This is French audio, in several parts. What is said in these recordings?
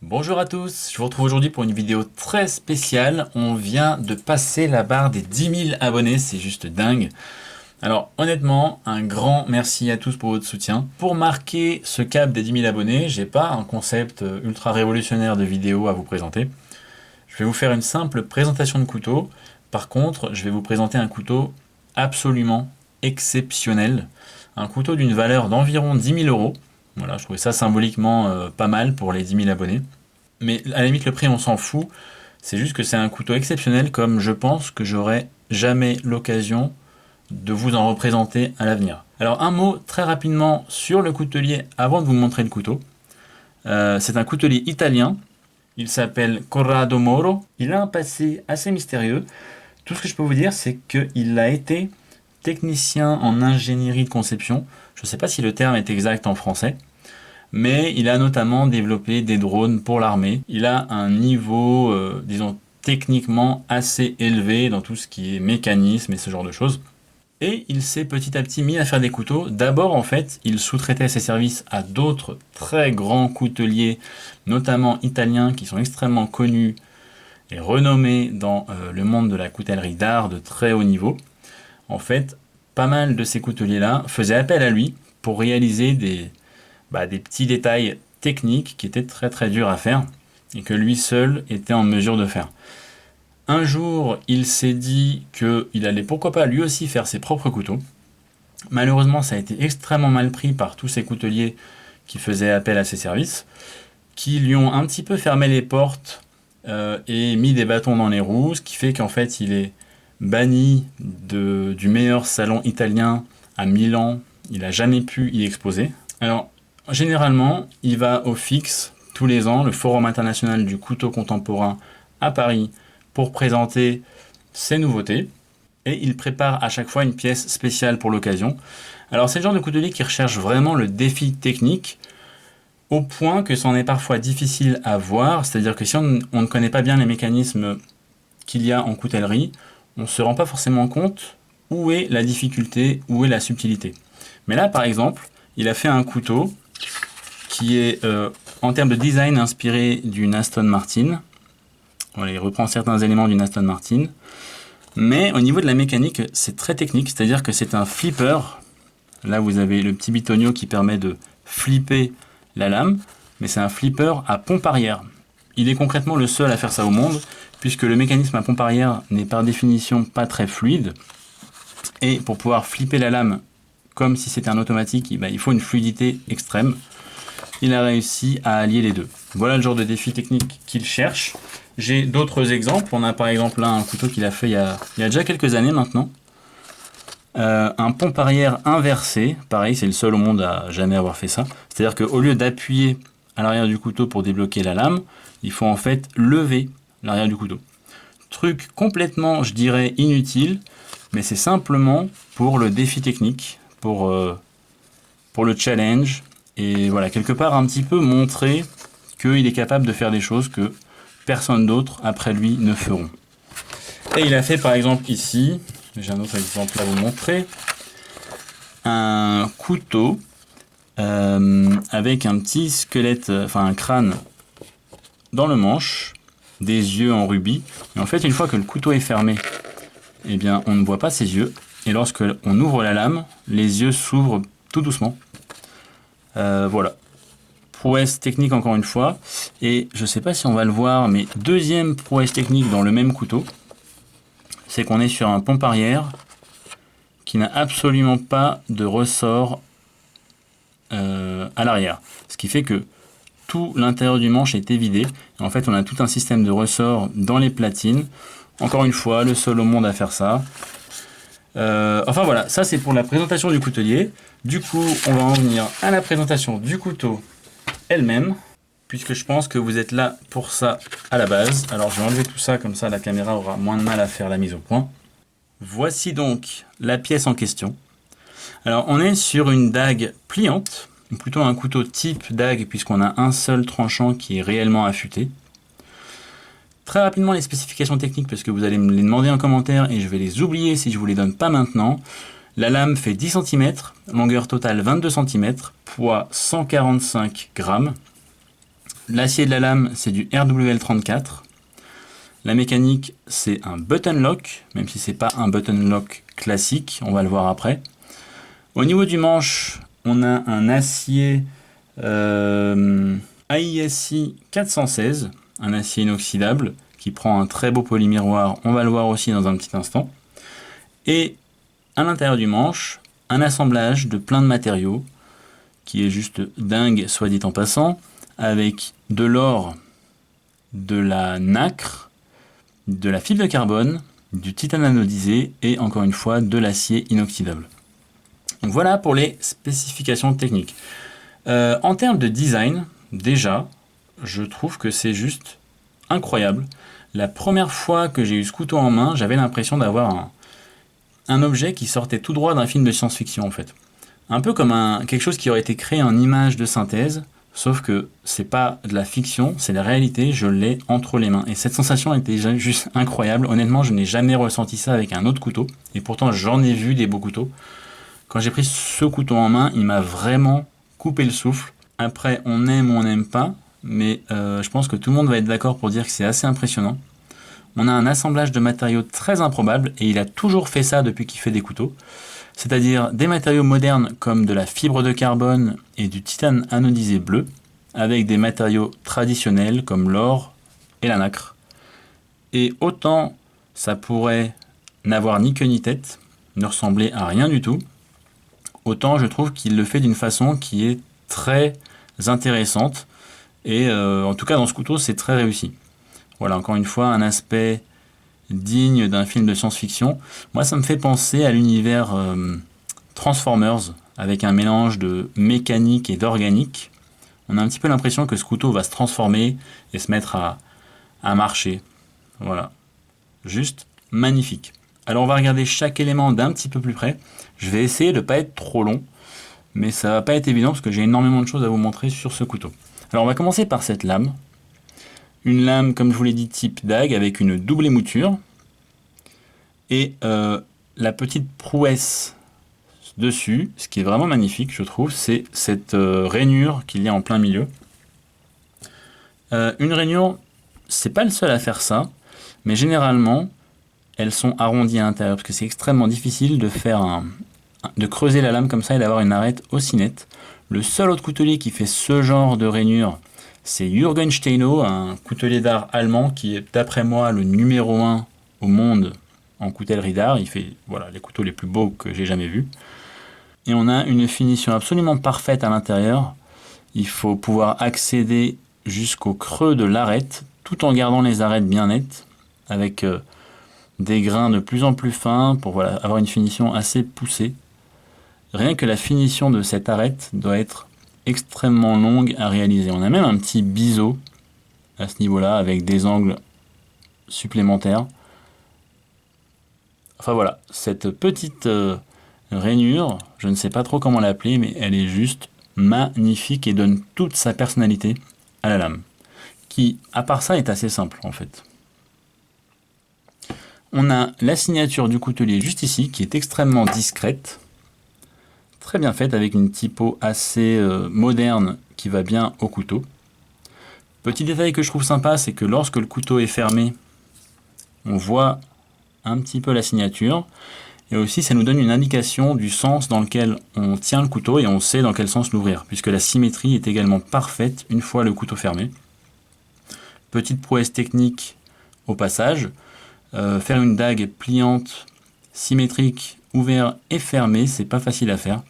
Bonjour à tous, je vous retrouve aujourd'hui pour une vidéo très spéciale. On vient de passer la barre des 10 000 abonnés, c'est juste dingue. Alors honnêtement, un grand merci à tous pour votre soutien. Pour marquer ce cap des 10 000 abonnés, j'ai pas un concept ultra révolutionnaire de vidéo à vous présenter. Je vais vous faire une simple présentation de couteau. Par contre, je vais vous présenter un couteau absolument exceptionnel. Un couteau d'une valeur d'environ 10 000 euros. Voilà, je trouvais ça symboliquement pas mal pour les 10 000 abonnés. Mais à la limite, le prix, on s'en fout. C'est juste que c'est un couteau exceptionnel, comme je pense que j'aurai jamais l'occasion de vous en représenter à l'avenir. Alors, un mot très rapidement sur le coutelier avant de vous montrer le couteau. C'est un coutelier italien. Il s'appelle Corrado Moro. Il a un passé assez mystérieux. Tout ce que je peux vous dire, c'est qu'il a été technicien en ingénierie de conception. Je ne sais pas si le terme est exact en français. Mais il a notamment développé des drones pour l'armée. Il a un niveau, disons, techniquement assez élevé dans tout ce qui est mécanisme et ce genre de choses. Et il s'est petit à petit mis à faire des couteaux. D'abord, en fait, il sous-traitait ses services à d'autres très grands couteliers, notamment italiens, qui sont extrêmement connus et renommés dans le monde de la coutellerie d'art de très haut niveau. En fait, pas mal de ces couteliers-là faisaient appel à lui pour réaliser des petits détails techniques qui étaient très très durs à faire et que lui seul était en mesure de faire. Un jour, il s'est dit qu'il allait pourquoi pas lui aussi faire ses propres couteaux. Malheureusement, ça a été extrêmement mal pris par tous ces couteliers qui faisaient appel à ses services, qui lui ont un petit peu fermé les portes et mis des bâtons dans les roues, ce qui fait qu'en fait, il est banni du meilleur salon italien à Milan. Il n'a jamais pu y exposer. Alors, généralement, il va au FIX tous les ans, le Forum international du couteau contemporain à Paris, pour présenter ses nouveautés. Et il prépare à chaque fois une pièce spéciale pour l'occasion. Alors c'est le genre de coutelier qui recherche vraiment le défi technique, au point que c'en est parfois difficile à voir. C'est-à-dire que si on ne connaît pas bien les mécanismes qu'il y a en coutellerie, on ne se rend pas forcément compte où est la difficulté, où est la subtilité. Mais là, par exemple, il a fait un couteau qui est en termes de design inspiré d'une Aston Martin. Voilà, il reprend certains éléments d'une Aston Martin. Mais au niveau de la mécanique, c'est très technique, c'est-à-dire que c'est un flipper. Là, vous avez le petit bitonio qui permet de flipper la lame, mais c'est un flipper à pompe arrière. Il est concrètement le seul à faire ça au monde, puisque le mécanisme à pompe arrière n'est par définition pas très fluide. Et pour pouvoir flipper la lame comme si c'était un automatique, il faut une fluidité extrême. Il a réussi à allier les deux. Voilà le genre de défi technique qu'il cherche. J'ai d'autres exemples. On a par exemple là un couteau qu'il a fait il y a déjà quelques années maintenant. Un pompe arrière inversé. Pareil, c'est le seul au monde à jamais avoir fait ça. C'est-à-dire qu'au lieu d'appuyer à l'arrière du couteau pour débloquer la lame, il faut en fait lever l'arrière du couteau. Truc complètement, je dirais, inutile, mais c'est simplement pour le défi technique, pour le challenge, et voilà, quelque part un petit peu montrer qu'il est capable de faire des choses que personne d'autre après lui ne feront. Et il a fait par exemple ici, j'ai un autre exemple à vous montrer, un couteau avec un petit squelette, enfin un crâne dans le manche, des yeux en rubis, et en fait une fois que le couteau est fermé, eh bien on ne voit pas ses yeux, et lorsque on ouvre la lame, les yeux s'ouvrent tout doucement. Voilà. Prouesse technique encore une fois. Et je ne sais pas si on va le voir, mais deuxième prouesse technique dans le même couteau, c'est qu'on est sur un pompe arrière qui n'a absolument pas de ressort à l'arrière. Ce qui fait que tout l'intérieur du manche est évidé. En fait, on a tout un système de ressort dans les platines. Encore une fois, le seul au monde à faire ça. Enfin voilà, ça c'est pour la présentation du coutelier. Du coup, on va en venir à la présentation du couteau elle-même, puisque je pense que vous êtes là pour ça à la base. Alors je vais enlever tout ça, comme ça la caméra aura moins de mal à faire la mise au point. Voici donc la pièce en question. Alors on est sur une dague pliante, ou plutôt un couteau type dague, puisqu'on a un seul tranchant qui est réellement affûté. Très rapidement les spécifications techniques, parce que vous allez me les demander en commentaire et je vais les oublier si je vous les donne pas maintenant. La lame fait 10 cm, longueur totale 22 cm, poids 145 grammes. L'acier de la lame, c'est du RWL34. La mécanique, c'est un button lock, même si c'est pas un button lock classique, on va le voir après. Au niveau du manche, on a un acier AISI 416, un acier inoxydable qui prend un très beau polymiroir, on va le voir aussi dans un petit instant. Et à l'intérieur du manche, un assemblage de plein de matériaux qui est juste dingue, soit dit en passant, avec de l'or, de la nacre, de la fibre de carbone, du titane anodisé et encore une fois de l'acier inoxydable. Donc voilà pour les spécifications techniques. En termes de design, déjà, je trouve que c'est juste incroyable. La première fois que j'ai eu ce couteau en main, j'avais l'impression d'avoir un objet qui sortait tout droit d'un film de science-fiction en fait. Un peu comme quelque chose qui aurait été créé en image de synthèse, sauf que c'est pas de la fiction, c'est la réalité, je l'ai entre les mains. Et cette sensation était juste incroyable. Honnêtement, je n'ai jamais ressenti ça avec un autre couteau. Et pourtant, j'en ai vu des beaux couteaux. Quand j'ai pris ce couteau en main, il m'a vraiment coupé le souffle. Après, on aime ou on n'aime pas, mais je pense que tout le monde va être d'accord pour dire que c'est assez impressionnant. On a un assemblage de matériaux très improbable, et il a toujours fait ça depuis qu'il fait des couteaux. C'est-à-dire des matériaux modernes comme de la fibre de carbone et du titane anodisé bleu, avec des matériaux traditionnels comme l'or et la nacre. Et autant ça pourrait n'avoir ni queue ni tête, ne ressembler à rien du tout, autant je trouve qu'il le fait d'une façon qui est très intéressante, et en tout cas dans ce couteau c'est très réussi. Voilà, encore une fois, un aspect digne d'un film de science-fiction. Moi, ça me fait penser à l'univers Transformers, avec un mélange de mécanique et d'organique. On a un petit peu l'impression que ce couteau va se transformer et se mettre à marcher. Voilà. Juste magnifique. Alors, on va regarder chaque élément d'un petit peu plus près. Je vais essayer de ne pas être trop long, mais ça va pas être évident parce que j'ai énormément de choses à vous montrer sur ce couteau. Alors, on va commencer par cette lame. Une lame, comme je vous l'ai dit, type dague, avec une double émouture. Et la petite prouesse dessus, ce qui est vraiment magnifique, je trouve, c'est cette rainure qu'il y a en plein milieu. Une rainure, c'est pas le seul à faire ça, mais généralement, elles sont arrondies à l'intérieur, parce que c'est extrêmement difficile de creuser la lame comme ça et d'avoir une arête aussi nette. Le seul autre coutelier qui fait ce genre de rainure, c'est Jürgen Steino, un coutelier d'art allemand qui est d'après moi le numéro 1 au monde en coutellerie d'art. Il fait les couteaux les plus beaux que j'ai jamais vus. Et on a une finition absolument parfaite à l'intérieur. Il faut pouvoir accéder jusqu'au creux de l'arête tout en gardant les arêtes bien nettes avec des grains de plus en plus fins pour avoir une finition assez poussée. Rien que la finition de cette arête doit être extrêmement longue à réaliser. On a même un petit biseau à ce niveau-là avec des angles supplémentaires. Enfin voilà, cette petite rainure, je ne sais pas trop comment l'appeler, mais elle est juste magnifique et donne toute sa personnalité à la lame, qui, à part ça, est assez simple en fait. On a la signature du coutelier juste ici, qui est extrêmement discrète, très bien faite, avec une typo assez moderne qui va bien au couteau. Petit détail que je trouve sympa, c'est que lorsque le couteau est fermé, on voit un petit peu la signature. Et aussi, ça nous donne une indication du sens dans lequel on tient le couteau et on sait dans quel sens l'ouvrir, puisque la symétrie est également parfaite une fois le couteau fermé. Petite prouesse technique au passage, faire une dague pliante, symétrique, ouverte et fermée, c'est pas facile à faire.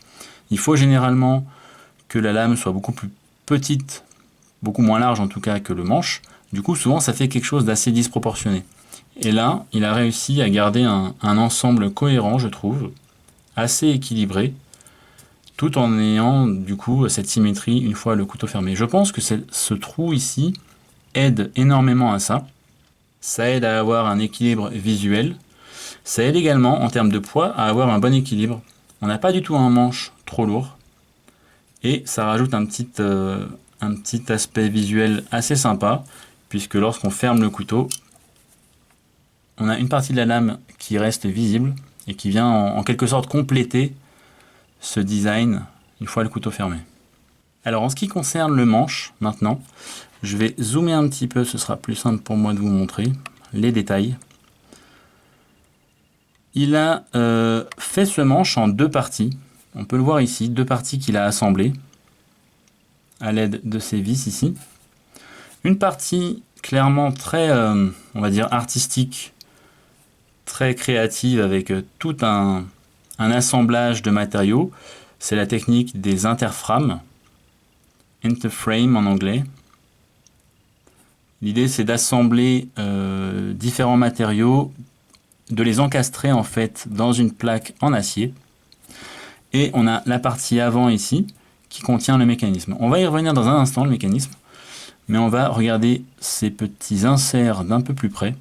Il faut généralement que la lame soit beaucoup plus petite, beaucoup moins large en tout cas que le manche. Du coup, souvent, ça fait quelque chose d'assez disproportionné. Et là, il a réussi à garder un ensemble cohérent, je trouve, assez équilibré, tout en ayant du coup cette symétrie une fois le couteau fermé. Je pense que ce trou ici aide énormément à ça. Ça aide à avoir un équilibre visuel. Ça aide également, en termes de poids, à avoir un bon équilibre. On n'a pas du tout un manche trop lourd. Et ça rajoute un petit aspect visuel assez sympa, puisque lorsqu'on ferme le couteau, on a une partie de la lame qui reste visible et qui vient en quelque sorte compléter ce design une fois le couteau fermé. Alors en ce qui concerne le manche, maintenant, je vais zoomer un petit peu, ce sera plus simple pour moi de vous montrer les détails. Il a fait ce manche en deux parties. On peut le voir ici, deux parties qu'il a assemblées à l'aide de ces vis ici. Une partie clairement très, on va dire, artistique, très créative avec tout un assemblage de matériaux. C'est la technique des interframes, interframe en anglais. L'idée c'est d'assembler différents matériaux, de les encastrer en fait dans une plaque en acier. Et on a la partie avant ici qui contient le mécanisme. On va y revenir dans un instant, le mécanisme, mais on va regarder ces petits inserts d'un peu plus près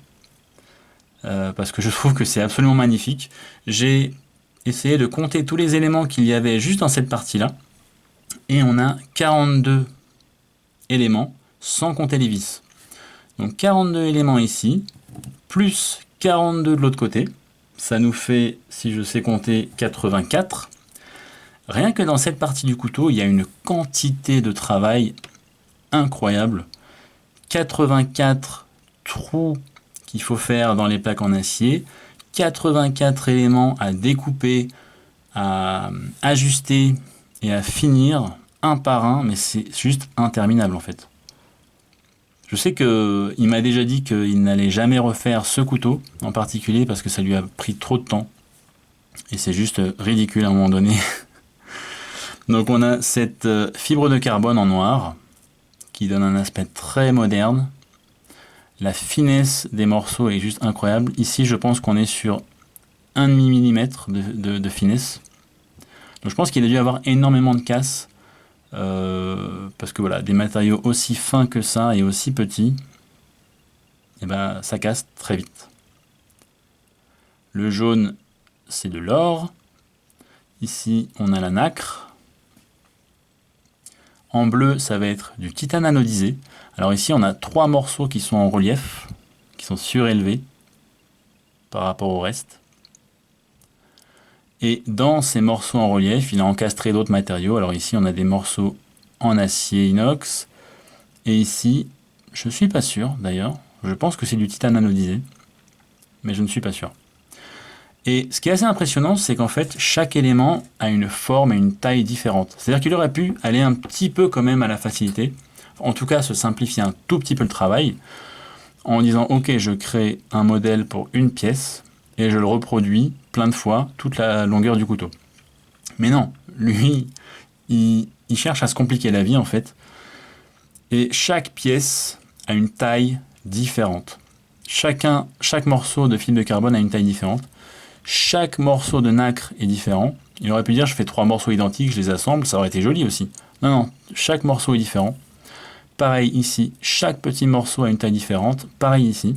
parce que je trouve que c'est absolument magnifique. J'ai essayé de compter tous les éléments qu'il y avait juste dans cette partie-là et on a 42 éléments sans compter les vis. Donc 42 éléments ici, plus 42 de l'autre côté. Ça nous fait, si je sais compter, 84. Rien que dans cette partie du couteau, il y a une quantité de travail incroyable. 84 trous qu'il faut faire dans les plaques en acier. 84 éléments à découper, à ajuster et à finir un par un. Mais c'est juste interminable en fait. Je sais qu'il m'a déjà dit qu'il n'allait jamais refaire ce couteau en particulier parce que ça lui a pris trop de temps. Et c'est juste ridicule à un moment donné. Donc on a cette fibre de carbone en noir qui donne un aspect très moderne. La finesse des morceaux est juste incroyable. Ici je pense qu'on est sur 1,5 mm de finesse. Donc je pense qu'il a dû avoir énormément de casse. Parce que voilà, des matériaux aussi fins que ça et aussi petits, et ben, ça casse très vite. Le jaune, c'est de l'or. Ici, on a la nacre. En bleu, ça va être du titane anodisé. Alors ici, on a 3 morceaux qui sont en relief, qui sont surélevés par rapport au reste. Et dans ces morceaux en relief, il a encastré d'autres matériaux. Alors ici, on a des morceaux en acier inox. Et ici, je ne suis pas sûr d'ailleurs. Je pense que c'est du titane anodisé. Mais je ne suis pas sûr. Et ce qui est assez impressionnant, c'est qu'en fait, chaque élément a une forme et une taille différente. C'est-à-dire qu'il aurait pu aller un petit peu quand même à la facilité. En tout cas, se simplifier un tout petit peu le travail. En disant, ok, je crée un modèle pour une pièce. Et je le reproduis plein de fois, toute la longueur du couteau. Mais non, lui, il cherche à se compliquer la vie en fait. Et chaque pièce a une taille différente. Chaque morceau de fibre de carbone a une taille différente. Chaque morceau de nacre est différent. Il aurait pu dire, je fais 3 morceaux identiques, je les assemble, ça aurait été joli aussi. Non, non, chaque morceau est différent. Pareil ici, chaque petit morceau a une taille différente. Pareil ici.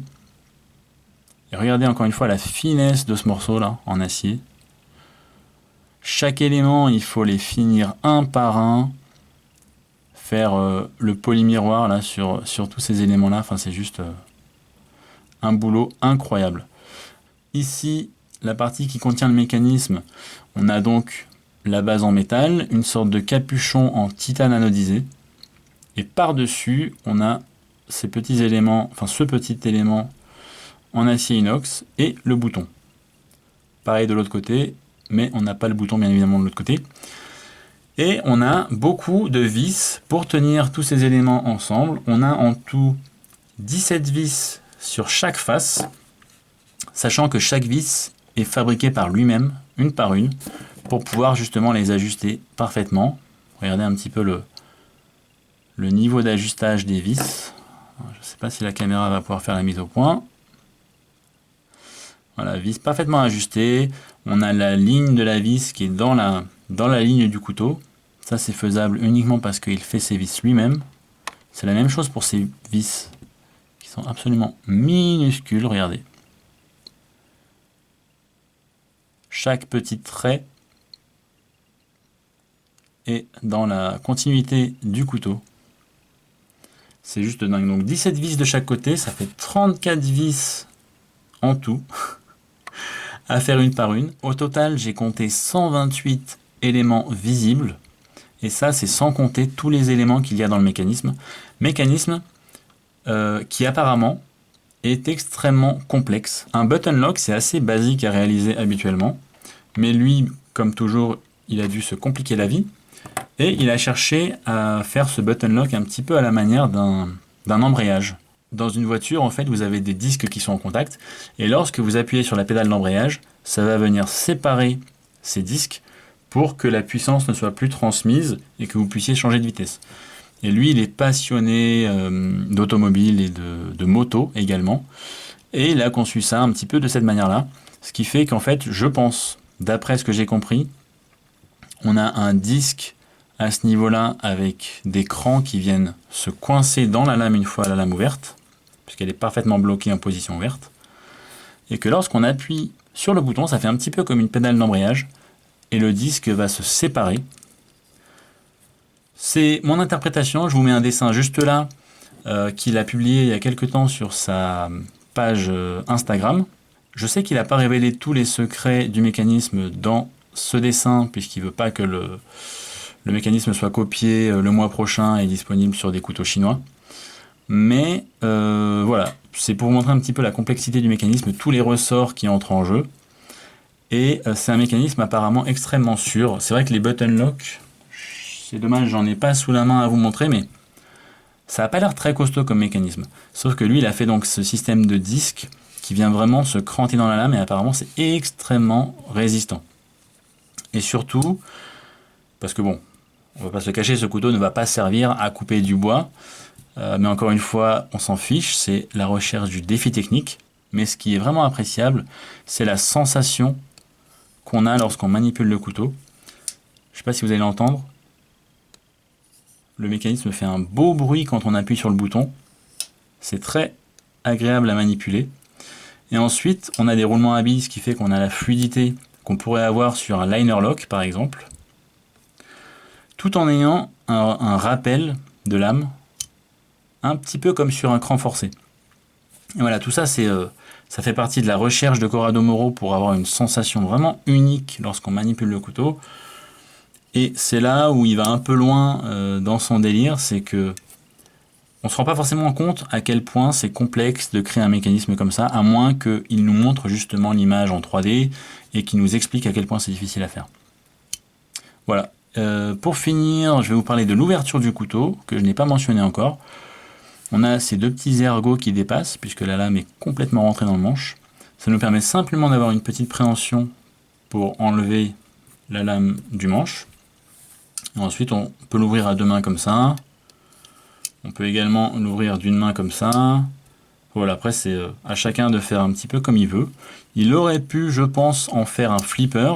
Et regardez encore une fois la finesse de ce morceau-là, en acier. Chaque élément, il faut les finir un par un. Faire le polymiroir là, sur tous ces éléments-là. Enfin, c'est juste un boulot incroyable. Ici, la partie qui contient le mécanisme, on a donc la base en métal, une sorte de capuchon en titane anodisé. Et par-dessus, on a ces petits éléments, enfin ce petit élément en acier inox et le bouton. Pareil de l'autre côté, mais on n'a pas le bouton bien évidemment de l'autre côté. Et on a beaucoup de vis pour tenir tous ces éléments ensemble. On a en tout 17 vis sur chaque face, sachant que chaque vis est fabriqué par lui-même, une par une, pour pouvoir justement les ajuster parfaitement. Regardez un petit peu le niveau d'ajustage des vis. Je ne sais pas si la caméra va pouvoir faire la mise au point. Voilà, vis parfaitement ajustée. On a la ligne de la vis qui est dans la ligne du couteau. Ça, c'est faisable uniquement parce qu'il fait ses vis lui-même. C'est la même chose pour ces vis qui sont absolument minuscules. Regardez. Chaque petit trait est dans la continuité du couteau. C'est juste dingue. Donc 17 vis de chaque côté, ça fait 34 vis en tout. À faire une par une. Au total, j'ai compté 128 éléments visibles Et ça, c'est sans compter tous les éléments qu'il y a dans le mécanisme. Mécanisme qui apparemment est extrêmement complexe. Un button lock, c'est assez basique à réaliser habituellement. Mais lui, comme toujours, il a dû se compliquer la vie. Et il a cherché à faire ce button lock un petit peu à la manière d'un embrayage. Dans une voiture, en fait, vous avez des disques qui sont en contact. Et lorsque vous appuyez sur la pédale d'embrayage, ça va venir séparer ces disques pour que la puissance ne soit plus transmise et que vous puissiez changer de vitesse. Et lui, il est passionné d'automobile et de moto également. Et il a conçu ça un petit peu de cette manière-là. Ce qui fait qu'en fait, je pense, d'après ce que j'ai compris, on a un disque à ce niveau-là avec des crans qui viennent se coincer dans la lame une fois la lame ouverte, puisqu'elle est parfaitement bloquée en position ouverte. Et que lorsqu'on appuie sur le bouton, ça fait un petit peu comme une pédale d'embrayage. Et le disque va se séparer. C'est mon interprétation, je vous mets un dessin juste là, qu'il a publié il y a quelques temps sur sa page Instagram. Je sais qu'il n'a pas révélé tous les secrets du mécanisme dans ce dessin, puisqu'il ne veut pas que le mécanisme soit copié le mois prochain et disponible sur des couteaux chinois. Mais voilà, c'est pour vous montrer un petit peu la complexité du mécanisme, tous les ressorts qui entrent en jeu. Et c'est un mécanisme apparemment extrêmement sûr. C'est vrai que les button lock, c'est dommage, j'en ai pas sous la main à vous montrer, mais ça n'a pas l'air très costaud comme mécanisme. Sauf que lui, il a fait donc ce système de disque qui vient vraiment se cranter dans la lame et apparemment c'est extrêmement résistant. Et surtout, parce que bon, on va pas se le cacher, ce couteau ne va pas servir à couper du bois. Mais encore une fois, on s'en fiche, c'est la recherche du défi technique. Mais ce qui est vraiment appréciable, c'est la sensation qu'on a lorsqu'on manipule le couteau. Je ne sais pas si vous allez l'entendre. Le mécanisme fait un beau bruit quand on appuie sur le bouton. C'est très agréable à manipuler. Et ensuite, on a des roulements à billes, ce qui fait qu'on a la fluidité qu'on pourrait avoir sur un liner lock, par exemple. Tout en ayant un rappel de lame, un petit peu comme sur un cran forcé. Et voilà, tout ça, ça fait partie de la recherche de Corrado Moro pour avoir une sensation vraiment unique lorsqu'on manipule le couteau. Et c'est là où il va un peu loin dans son délire, c'est que on ne se rend pas forcément compte à quel point c'est complexe de créer un mécanisme comme ça, à moins qu'il nous montre justement l'image en 3D et qu'il nous explique à quel point c'est difficile à faire. Voilà. Pour finir, je vais vous parler de l'ouverture du couteau, que je n'ai pas mentionné encore. On a ces deux petits ergots qui dépassent, puisque la lame est complètement rentrée dans le manche. Ça nous permet simplement d'avoir une petite préhension pour enlever la lame du manche. Et ensuite, on peut l'ouvrir à deux mains comme ça. On peut également l'ouvrir d'une main comme ça. Voilà, après c'est à chacun de faire un petit peu comme il veut. Il aurait pu, je pense, en faire un flipper.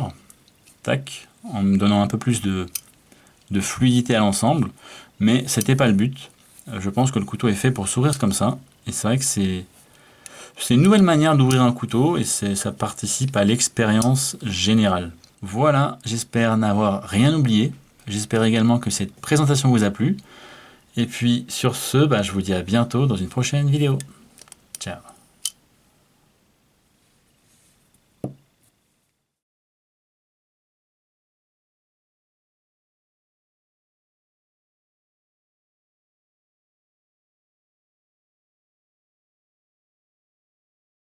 Tac, en me donnant un peu plus de fluidité à l'ensemble. Mais c'était pas le but. Je pense que le couteau est fait pour s'ouvrir comme ça. Et c'est vrai que c'est une nouvelle manière d'ouvrir un couteau et ça participe à l'expérience générale. Voilà, j'espère n'avoir rien oublié. J'espère également que cette présentation vous a plu. Et puis sur ce, je vous dis à bientôt dans une prochaine vidéo. Ciao.